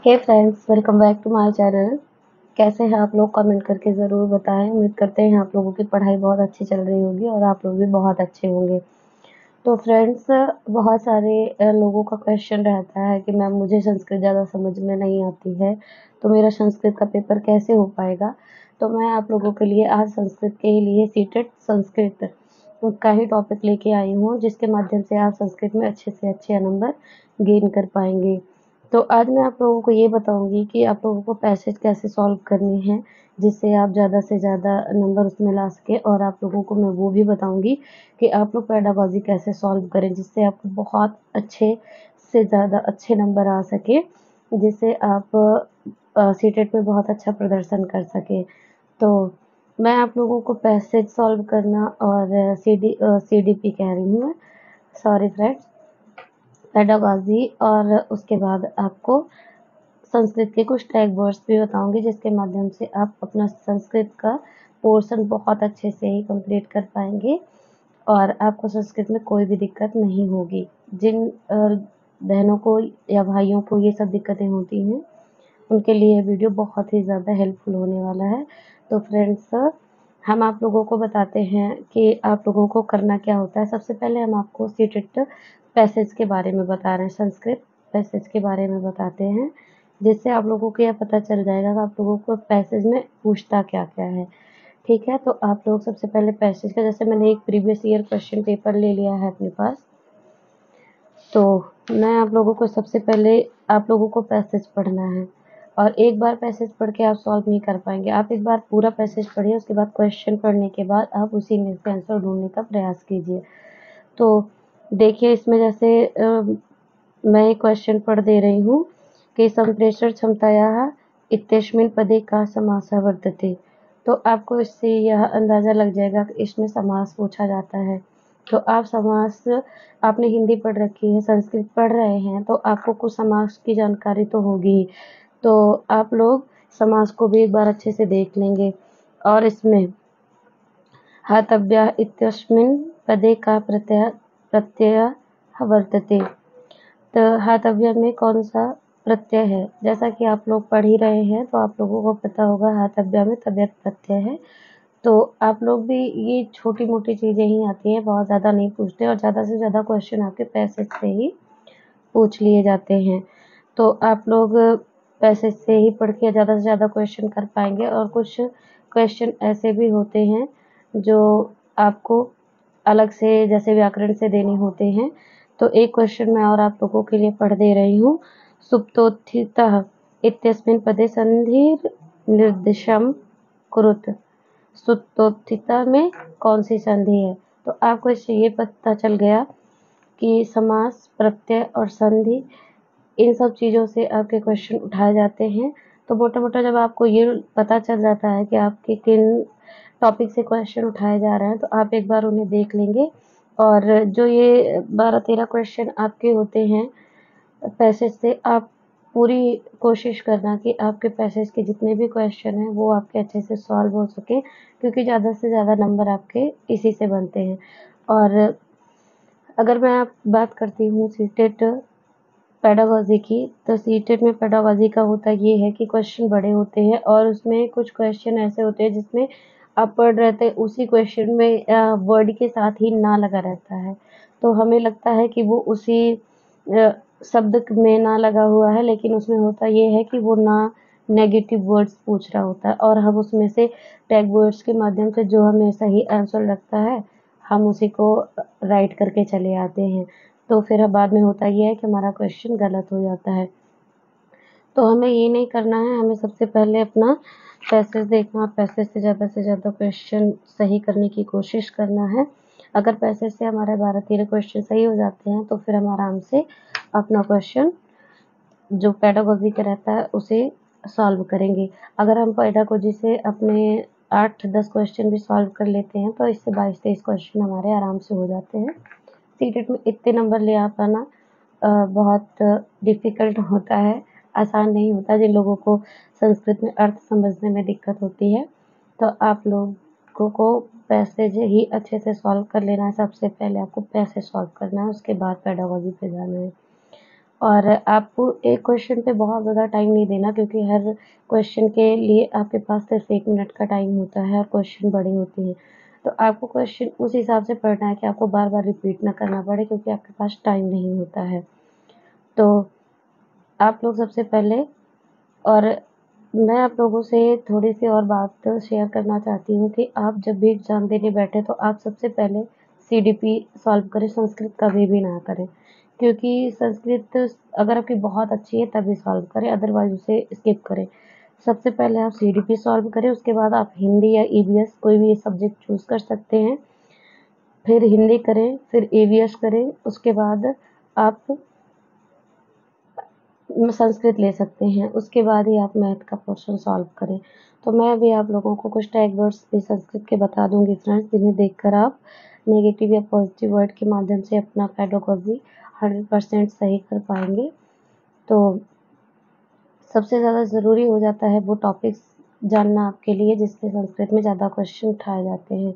Hey friends, welcome back to my channel. कैसे हैं आप लोग? कमेंट करके ज़रूर बताएं। उम्मीद करते हैं आप लोगों की पढ़ाई बहुत अच्छी चल रही होगी और आप लोग भी बहुत अच्छे होंगे। तो फ्रेंड्स, बहुत सारे लोगों का क्वेश्चन रहता है कि मैम मुझे संस्कृत ज़्यादा समझ में नहीं आती है, तो मेरा संस्कृत का पेपर कैसे हो पाएगा। तो मैं आप लोगों के लिए आज संस्कृत के लिए सीटेट संस्कृत का ही टॉपिक लेके आई हूँ, जिसके माध्यम से आप संस्कृत में अच्छे से अच्छे नंबर गेन कर पाएंगे। तो आज मैं आप लोगों को ये बताऊंगी कि आप लोगों को पैसेज कैसे सॉल्व करने हैं, जिससे आप ज़्यादा से ज़्यादा नंबर उसमें ला सके। और आप लोगों को मैं वो भी बताऊंगी कि आप लोग पेडागॉजी कैसे सॉल्व करें, जिससे आपको बहुत अच्छे से ज़्यादा अच्छे नंबर आ सके, जिससे आप सीटेट में बहुत अच्छा प्रदर्शन कर सके। तो मैं आप लोगों को पैसेज सॉल्व करना और सीडीपी कह रही हूँ, सॉरी फ्रेंड्स, पेडागॉजी, और उसके बाद आपको संस्कृत के कुछ टैग वर्ड्स भी बताऊंगी, जिसके माध्यम से आप अपना संस्कृत का पोर्शन बहुत अच्छे से ही कंप्लीट कर पाएंगे और आपको संस्कृत में कोई भी दिक्कत नहीं होगी। जिन बहनों को या भाइयों को ये सब दिक्कतें होती हैं, उनके लिए ये वीडियो बहुत ही ज़्यादा हेल्पफुल होने वाला है। तो फ्रेंड्स, हम आप लोगों को बताते हैं कि आप लोगों को करना क्या होता है। सबसे पहले हम आपको सीटेट पैसेज के बारे में बता रहे हैं, संस्कृत पैसेज के बारे में बताते हैं, जिससे आप लोगों को यह पता चल जाएगा कि आप लोगों को पैसेज में पूछता क्या क्या है। ठीक है, तो आप लोग सबसे पहले पैसेज का, जैसे मैंने एक प्रीवियस ईयर क्वेश्चन पेपर ले लिया है अपने पास, तो मैं आप लोगों को सबसे पहले आप लोगों को पैसेज पढ़ना है। और एक बार पैसेज पढ़ के आप सॉल्व नहीं कर पाएंगे, आप एक बार पूरा पैसेज पढ़िए, उसके बाद क्वेश्चन पढ़ने के बाद आप उसी में से आंसर ढूंढने का प्रयास कीजिए। तो देखिए, इसमें जैसे मैं एक क्वेश्चन पढ़ दे रही हूँ कि संप्रेषण क्षमतायाः इत्यस्मिन् पदे का समासः वर्तते। तो आपको इससे यह अंदाज़ा लग जाएगा कि इसमें समास पूछा जाता है। तो आप समास, आपने हिंदी पढ़ रखी है, संस्कृत पढ़ रहे हैं, तो आपको कुछ समास की जानकारी तो होगी ही। तो आप लोग समास को भी एक बार अच्छे से देख लेंगे। और इसमें हातव्यः इत्यस्मिन् पदे का प्रत्ययः वर्तते। तो हातव्य में कौन सा प्रत्यय है? जैसा कि आप लोग पढ़ ही रहे हैं, तो आप लोगों को पता होगा हातव्य में तव्यत प्रत्यय है। तो आप लोग भी ये छोटी मोटी चीज़ें ही आती हैं, बहुत ज़्यादा नहीं पूछते, और ज़्यादा से ज़्यादा क्वेश्चन आपके पैसेज से ही पूछ लिए जाते हैं। तो आप लोग पैसेज से ही पढ़ के ज़्यादा से ज़्यादा क्वेश्चन कर पाएंगे। और कुछ क्वेश्चन ऐसे भी होते हैं जो आपको अलग से, जैसे व्याकरण से देने होते हैं। तो एक क्वेश्चन मैं और आप लोगों के लिए पढ़ दे रही हूँ। सुप्तोत्थितः इत्यस्मिन् पदे संधिर निर्दिशम कुरुत। सुप्तोत्थिता में कौन सी संधि है? तो आपको इससे ये पता चल गया कि समास, प्रत्यय और संधि, इन सब चीज़ों से आपके क्वेश्चन उठाए जाते हैं। तो मोटा मोटा जब आपको ये पता चल जाता है कि आपके किन टॉपिक से क्वेश्चन उठाए जा रहे हैं, तो आप एक बार उन्हें देख लेंगे। और जो ये 12-13 क्वेश्चन आपके होते हैं पैसेज से, आप पूरी कोशिश करना कि आपके पैसेज के जितने भी क्वेश्चन हैं वो आपके अच्छे से सॉल्व हो सके, क्योंकि ज़्यादा से ज़्यादा नंबर आपके इसी से बनते हैं। और अगर मैं आप बात करती हूँ सीटेट पेडागॉजी की, तो सीटेट में पेडागॉजी का होता ये है कि क्वेश्चन बड़े होते हैं और उसमें कुछ क्वेश्चन ऐसे होते हैं जिसमें आप पढ़ रहे थे, उसी क्वेश्चन में वर्ड के साथ ही ना लगा रहता है। तो हमें लगता है कि वो उसी शब्द में ना लगा हुआ है, लेकिन उसमें होता ये है कि वो ना नेगेटिव वर्ड्स पूछ रहा होता है, और हम उसमें से टैग वर्ड्स के माध्यम से जो हमें सही आंसर लगता है, हम उसी को राइट करके चले आते हैं। तो फिर अब बाद में होता ये है कि हमारा क्वेश्चन गलत हो जाता है। तो हमें ये नहीं करना है, हमें सबसे पहले अपना पैसेज देखना, पैसेज से ज़्यादा क्वेश्चन सही करने की कोशिश करना है। अगर पैसेज से हमारे 12-13 क्वेश्चन सही हो जाते हैं, तो फिर हम आराम से अपना क्वेश्चन जो पेडागॉजी का रहता है उसे सॉल्व करेंगे। अगर हम पेडागॉजी से अपने 8-10 क्वेश्चन भी सॉल्व कर लेते हैं, तो इससे 22-23 क्वेश्चन हमारे आराम से हो जाते हैं। सीटेट में इतने नंबर ले आ पाना बहुत डिफ़िकल्ट होता है, आसान नहीं होता। जिन लोगों को संस्कृत में अर्थ समझने में दिक्कत होती है, तो आप लोगों को पैसेज ही अच्छे से सॉल्व कर लेना है। सबसे पहले आपको पैसेज सॉल्व करना है, उसके बाद पेडागॉजी पे जाना है। और आपको एक क्वेश्चन पे बहुत ज़्यादा टाइम नहीं देना, क्योंकि हर क्वेश्चन के लिए आपके पास सिर्फ 1 मिनट का टाइम होता है और क्वेश्चन बड़े होते हैं। तो आपको क्वेश्चन उस हिसाब से पढ़ना है कि आपको बार-बार रिपीट ना करना पड़े, क्योंकि आपके पास टाइम नहीं होता है। तो आप लोग सबसे पहले, और मैं आप लोगों से थोड़ी-सी और बात शेयर करना चाहती हूँ कि आप जब भी एग्ज़ाम देने बैठे तो आप सबसे पहले सीडीपी सॉल्व करें, संस्कृत कभी भी ना करें। क्योंकि संस्कृत अगर आपकी बहुत अच्छी है तभी सॉल्व करें, अदरवाइज़ उसे स्किप करें। सबसे पहले आप सीडीपी सॉल्व करें, उसके बाद आप हिंदी या ईवीएस कोई भी सब्जेक्ट चूज़ कर सकते हैं। फिर हिंदी करें, फिर ईवीएस करें, उसके बाद आप संस्कृत ले सकते हैं, उसके बाद ही आप मैथ का पोर्शन सॉल्व करें। तो मैं अभी आप लोगों को कुछ टैग वर्ड्स भी संस्कृत के बता दूँगी फ्रेंड्स, जिन्हें देखकर आप नेगेटिव या पॉजिटिव वर्ड के माध्यम से अपना पेडागोजी 100% सही कर पाएँगे। तो सबसे ज़्यादा ज़रूरी हो जाता है वो टॉपिक्स जानना आपके लिए, जिससे संस्कृत में ज़्यादा क्वेश्चन उठाए जाते हैं।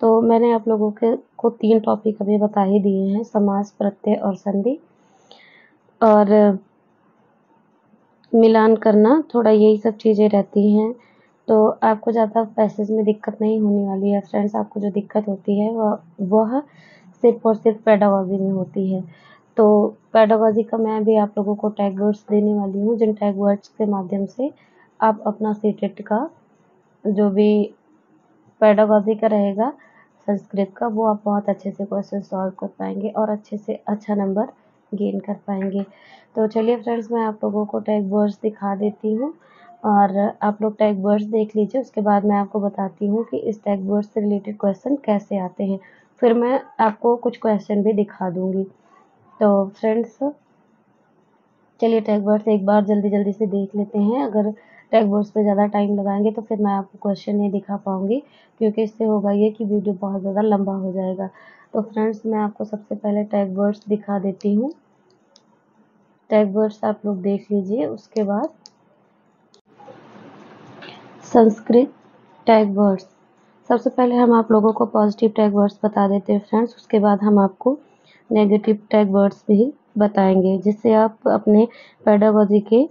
तो मैंने आप लोगों को 3 टॉपिक अभी बता ही दिए हैं, समास, प्रत्यय और संधि। और मिलान करना, थोड़ा यही सब चीज़ें रहती हैं। तो आपको ज़्यादा पैसेज में दिक्कत नहीं होने वाली है फ्रेंड्स। आपको जो दिक्कत होती है वह सिर्फ़ और सिर्फ़ पेडागॉजी में होती है। तो पेडागॉजी का मैं भी आप लोगों को टैग वर्ड्स देने वाली हूँ, जिन टैग वर्ड्स के माध्यम से आप अपना सीटेट का जो भी पेडागॉजी का रहेगा संस्कृत का, वो आप बहुत अच्छे से क्वेश्चन सॉल्व कर पाएँगे और अच्छे से अच्छा नंबर गेन कर पाएँगे। तो चलिए फ्रेंड्स, मैं आप लोगों को टैग वर्ड्स दिखा देती हूँ और आप लोग टैग वर्ड्स देख लीजिए। उसके बाद मैं आपको बताती हूँ कि इस टैग वर्ड से रिलेटेड क्वेश्चन कैसे आते हैं। फिर मैं आपको कुछ क्वेश्चन भी दिखा दूँगी। तो फ्रेंड्स, चलिए टैग वर्ड्स एक बार जल्दी-जल्दी से देख लेते हैं। अगर टैग वर्ड्स पे ज़्यादा टाइम लगाएँगे तो फिर मैं आपको क्वेश्चन नहीं दिखा पाऊँगी, क्योंकि इससे होगा ये कि वीडियो बहुत ज़्यादा लंबा हो जाएगा। तो फ्रेंड्स, मैं आपको सबसे पहले टैग वर्ड्स दिखा देती हूँ। टैग वर्ड्स आप लोग देख लीजिए। उसके बाद संस्कृत टैग वर्ड्स। सबसे पहले हम आप लोगों को पॉजिटिव टैग वर्ड्स बता देते हैं फ्रेंड्स, उसके बाद हम आपको नेगेटिव टैग वर्ड्स भी बताएँगे, जिससे आप अपने पेडागॉजी के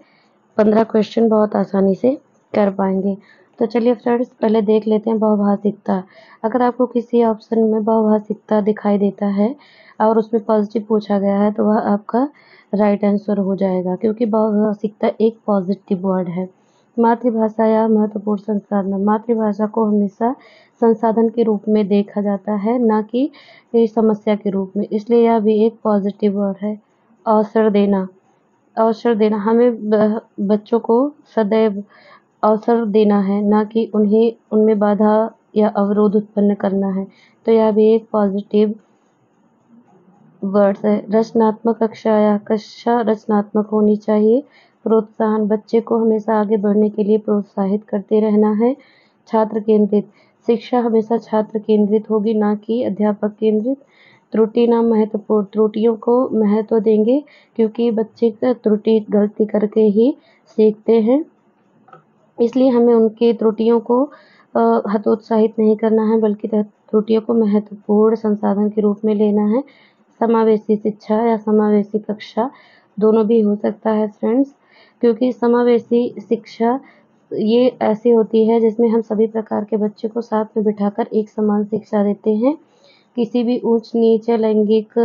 15 क्वेश्चन बहुत आसानी से कर पाएँगे। तो चलिए फ्रेंड्स, पहले देख लेते हैं बहुभाषिकता। अगर आपको किसी ऑप्शन में बहुभाषिकता दिखाई देता है और उसमें पॉजिटिव पूछा गया है, तो वह आपका राइट आंसर हो जाएगा, क्योंकि बहुभाषिकता एक पॉजिटिव वर्ड है। मातृभाषा या महत्वपूर्ण संसाधन। मातृभाषा को हमेशा संसाधन के रूप में देखा जाता है, ना कि समस्या के रूप में, इसलिए यह भी एक पॉजिटिव वर्ड है। अवसर देना। अवसर देना, हमें बच्चों को सदैव अवसर देना है, ना कि उन्हें उनमें बाधा या अवरोध उत्पन्न करना है। तो यह भी एक पॉजिटिव वर्ड्स है। रचनात्मक कक्षा या कक्षा रचनात्मक होनी चाहिए। प्रोत्साहन, बच्चे को हमेशा आगे बढ़ने के लिए प्रोत्साहित करते रहना है। छात्र केंद्रित, शिक्षा हमेशा छात्र केंद्रित होगी, ना कि अध्यापक केंद्रित। त्रुटि ना महत्वपूर्ण, त्रुटियों को महत्व देंगे, क्योंकि बच्चे का त्रुटि गलती करके ही सीखते हैं, इसलिए हमें उनकी त्रुटियों को हतोत्साहित नहीं करना है, बल्कि त्रुटियों को महत्वपूर्ण संसाधन के रूप में लेना है। समावेशी शिक्षा या समावेशी कक्षा दोनों भी हो सकता है फ्रेंड्स, क्योंकि समावेशी शिक्षा ये ऐसी होती है जिसमें हम सभी प्रकार के बच्चे को साथ में बिठाकर एक समान शिक्षा देते हैं। किसी भी ऊंच-नीच या लैंगिक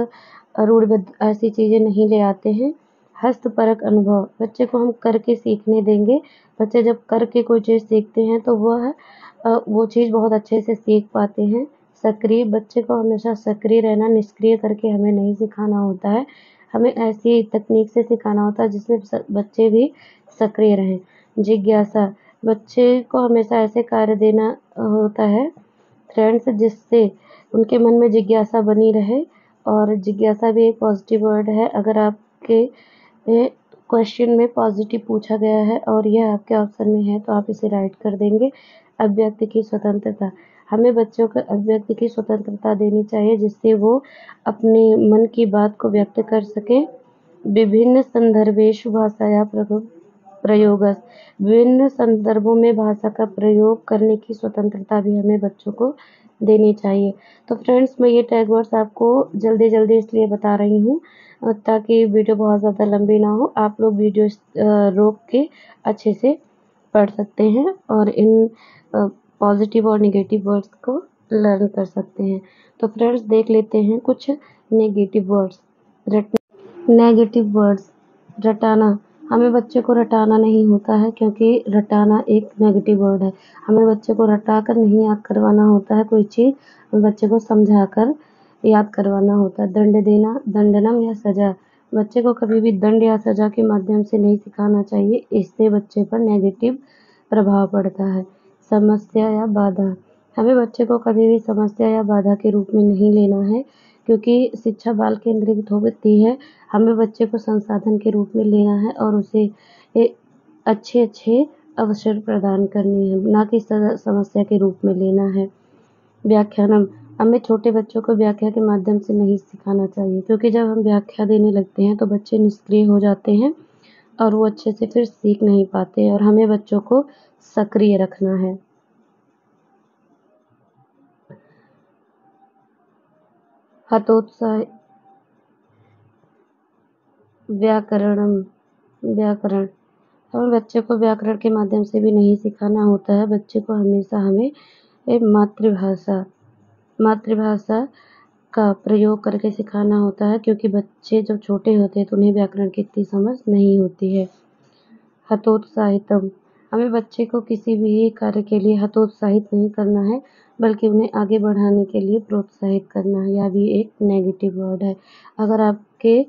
रूढ़िबद्ध ऐसी चीज़ें नहीं ले आते हैं। हस्तपरक अनुभव, बच्चे को हम करके सीखने देंगे। बच्चे जब करके कोई चीज़ सीखते हैं तो वह वो चीज़ बहुत अच्छे से सीख पाते हैं। सक्रिय, बच्चे को हमेशा सक्रिय रहना, निष्क्रिय करके हमें नहीं सिखाना होता है। हमें ऐसी तकनीक से सिखाना होता है जिसमें बच्चे भी सक्रिय रहें। जिज्ञासा, बच्चे को हमेशा ऐसे कार्य देना होता है फ्रेंड्स, जिससे उनके मन में जिज्ञासा बनी रहे। और जिज्ञासा भी एक पॉजिटिव वर्ड है। अगर आपके क्वेश्चन में पॉजिटिव पूछा गया है और यह आपके ऑप्शन में है, तो आप इसे राइट कर देंगे। अभिव्यक्ति की स्वतंत्रता, हमें बच्चों को अभिव्यक्ति की स्वतंत्रता देनी चाहिए, जिससे वो अपने मन की बात को व्यक्त कर सकें। विभिन्न संदर्भेषु भाषा या प्रयोगस, विभिन्न संदर्भों में भाषा का प्रयोग करने की स्वतंत्रता भी हमें बच्चों को देनी चाहिए। तो फ्रेंड्स मैं ये टैग वर्ड्स आपको जल्दी-जल्दी इसलिए बता रही हूँ ताकि वीडियो बहुत ज़्यादा लंबी ना हो। आप लोग वीडियो रोक के अच्छे से पढ़ सकते हैं और इन पॉज़िटिव और नेगेटिव वर्ड्स को लर्न कर सकते हैं। तो फ्रेंड्स देख लेते हैं कुछ नेगेटिव वर्ड्स। नेगेटिव वर्ड्स रटाना। हमें बच्चे को रटाना नहीं होता है क्योंकि रटाना एक नेगेटिव वर्ड है। हमें बच्चे को रटा कर नहीं याद करवाना होता है कोई चीज़, हमें बच्चे को समझाकर याद करवाना होता है। दंड देना, दंडनम या सज़ा। बच्चे को कभी भी दंड या सज़ा के माध्यम से नहीं सिखाना चाहिए, इससे बच्चे पर नेगेटिव प्रभाव पड़ता है। समस्या या बाधा। हमें बच्चे को कभी भी समस्या या बाधा के रूप में नहीं लेना है क्योंकि शिक्षा बाल केंद्रित होती है। हमें बच्चे को संसाधन के रूप में लेना है और उसे अच्छे-अच्छे अवसर प्रदान करने हैं, ना कि समस्या के रूप में लेना है। व्याख्यानम। हमें छोटे बच्चों को व्याख्या के माध्यम से नहीं सिखाना चाहिए क्योंकि जब हम व्याख्या देने लगते हैं तो बच्चे निष्क्रिय हो जाते हैं और वो अच्छे से फिर सीख नहीं पाते हैं और हमें बच्चों को सक्रिय रखना है। हतोत्साह व्याकरणम। व्याकरण। हमें बच्चे को व्याकरण के माध्यम से भी नहीं सिखाना होता है। बच्चे को हमेशा हमें मातृभाषा का प्रयोग करके सिखाना होता है क्योंकि बच्चे जब छोटे होते हैं तो उन्हें व्याकरण की इतनी समझ नहीं होती है। हतोत्साहितम। हमें बच्चे को किसी भी कार्य के लिए हतोत्साहित नहीं करना है बल्कि उन्हें आगे बढ़ाने के लिए प्रोत्साहित करना है। यह भी एक नेगेटिव वर्ड है। अगर आपके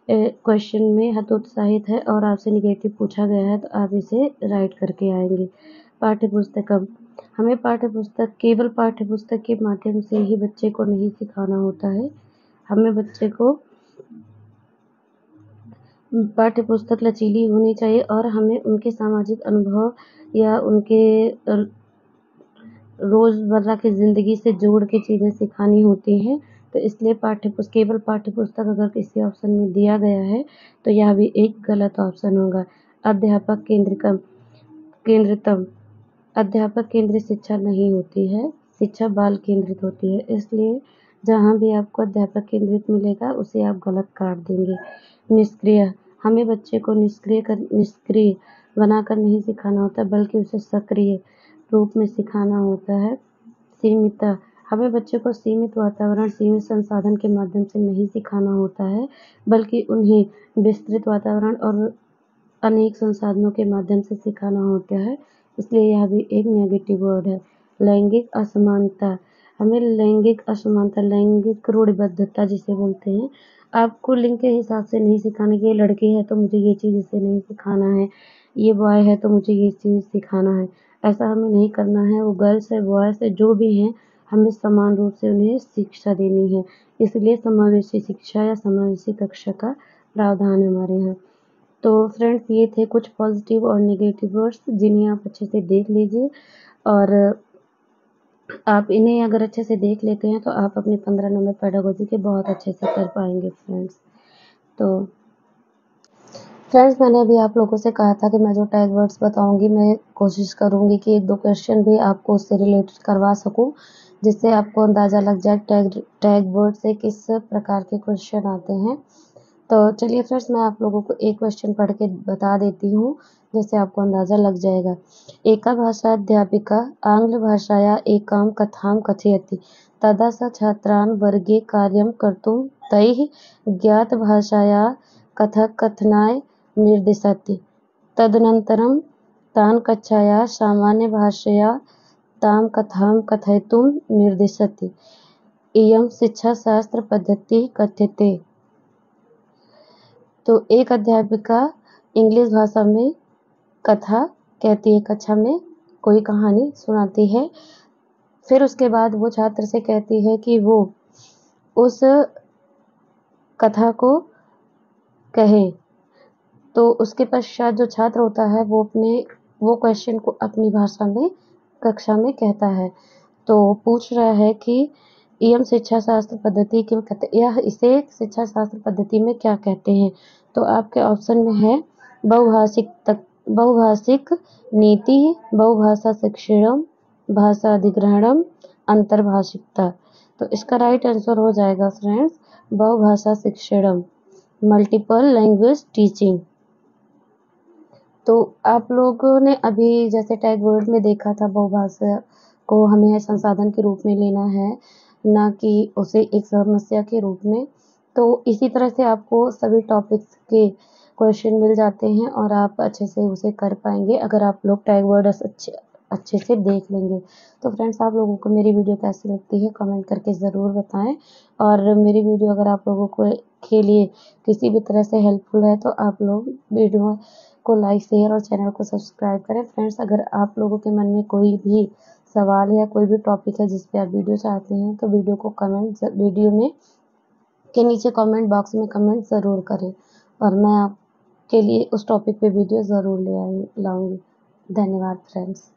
क्वेश्चन में हतोत्साहित है और आपसे नेगेटिव पूछा गया है तो आप इसे राइट करके आएंगे। पाठ्यपुस्तकम। हमें केवल पाठ्यपुस्तक के माध्यम से ही बच्चे को नहीं सिखाना होता है। हमें बच्चे को पाठ्यपुस्तक लचीली होनी चाहिए और हमें उनके सामाजिक अनुभव या उनके रोज़मर्रा की ज़िंदगी से जोड़ के चीज़ें सिखानी होती हैं। तो इसलिए केवल पाठ्यपुस्तक अगर किसी ऑप्शन में दिया गया है तो यह भी एक गलत ऑप्शन होगा। अध्यापक केंद्रितम। अध्यापक केंद्रित शिक्षा नहीं होती है, शिक्षा बाल केंद्रित होती है। इसलिए जहाँ भी आपको अध्यापक केंद्रित मिलेगा उसे आप गलत काट देंगे। निष्क्रिय। हमें बच्चे को निष्क्रिय बनाकर नहीं सिखाना होता बल्कि उसे सक्रिय रूप में सिखाना होता है। सीमित। हमें बच्चे को सीमित वातावरण, सीमित संसाधन के माध्यम से नहीं सिखाना होता है बल्कि उन्हें विस्तृत वातावरण और अनेक संसाधनों के माध्यम से सिखाना होता है। इसलिए यह भी एक नेगेटिव वर्ड है। लैंगिक असमानता। हमें लैंगिक रूढ़िबद्धता जिसे बोलते हैं, आपको लिंग के हिसाब से नहीं सिखाने की, ये लड़की है तो मुझे ये चीज़ इसे नहीं सिखाना है, ये बॉय है तो मुझे ये चीज़ सिखाना है। ऐसा हमें नहीं करना है। वो गर्ल्स है, बॉयज़ है, जो भी हैं, हमें समान रूप से उन्हें शिक्षा देनी है। इसलिए समावेशी शिक्षा या समावेशी कक्षा का प्रावधान है हमारे यहाँ। तो फ्रेंड्स ये थे कुछ पॉजिटिव और नेगेटिव वर्ड्स जिन्हें आप अच्छे से देख लीजिए और आप इन्हें अगर अच्छे से देख लेते हैं तो आप अपने 15 नंबर पेडागोजी के बहुत अच्छे से कर पाएंगे फ्रेंड्स। तो फ्रेंड्स मैंने अभी आप लोगों से कहा था कि मैं जो टैग वर्ड्स बताऊंगी मैं कोशिश करूंगी कि 1-2 क्वेश्चन भी आपको उससे रिलेटेड करवा सकूं जिससे आपको अंदाज़ा लग जाए टैग वर्ड से किस प्रकार के क्वेश्चन आते हैं। तो चलिए फ्रेंड्स मैं आप लोगों को एक क्वेश्चन पढ़ के बता देती हूँ जिससे आपको अंदाज़ा लग जाएगा। एका भाषाध्यापिका आङ्ग्लभाषाया एकां कथां कथयति तदा सा छात्रान् वर्गे कार्यं कर्तुं तैः ज्ञातभाषाया कथनाय निर्दिशति। तदनन्तरं तान् कक्षायाः सामान्यभाषया तां कथां कथयितुं निर्दिशति। इयं शिक्षाशास्त्रपद्धतिः कथ्यते। तो एक अध्यापिका इंग्लिश भाषा में कथा कहती है, कक्षा में कोई कहानी सुनाती है। फिर उसके बाद वो छात्र से कहती है कि वो उस कथा को कहे। तो उसके पश्चात जो छात्र होता है वो क्वेश्चन को अपनी भाषा में कक्षा में कहता है। तो पूछ रहा है कि इयम शिक्षा शास्त्र पद्धति क्यों कहते हैं, यह इसे शिक्षा शास्त्र पद्धति में क्या कहते हैं। तो आपके ऑप्शन में है बहुभाषिक नीति, बहुभाषा शिक्षणम, भाषा अधिग्रहणम, अंतर्भाषिकता। तो इसका राइट आंसर हो जाएगा फ्रेंड्स बहुभाषा शिक्षणम, मल्टीपल लैंग्वेज टीचिंग। तो आप लोगों ने अभी जैसे टैग वर्ड में देखा था, बहुभाषा को हमें संसाधन के रूप में लेना है, ना कि उसे एक समस्या के रूप में। तो इसी तरह से आपको सभी टॉपिक्स के क्वेश्चन मिल जाते हैं और आप अच्छे से उसे कर पाएंगे अगर आप लोग टैग वर्ड अच्छे से देख लेंगे। तो फ्रेंड्स, आप लोगों को मेरी वीडियो कैसी लगती है कमेंट करके ज़रूर बताएं, और मेरी वीडियो अगर आप लोगों को के लिए किसी भी तरह से हेल्पफुल है तो आप लोग वीडियो को लाइक, शेयर और चैनल को सब्सक्राइब करें। फ्रेंड्स, अगर आप लोगों के मन में कोई भी सवाल या कोई भी टॉपिक है जिस पे आप वीडियो चाहते हैं तो वीडियो में के नीचे कमेंट बॉक्स में कमेंट ज़रूर करें और मैं आपके लिए उस टॉपिक पे वीडियो ज़रूर लाऊंगी। धन्यवाद फ्रेंड्स।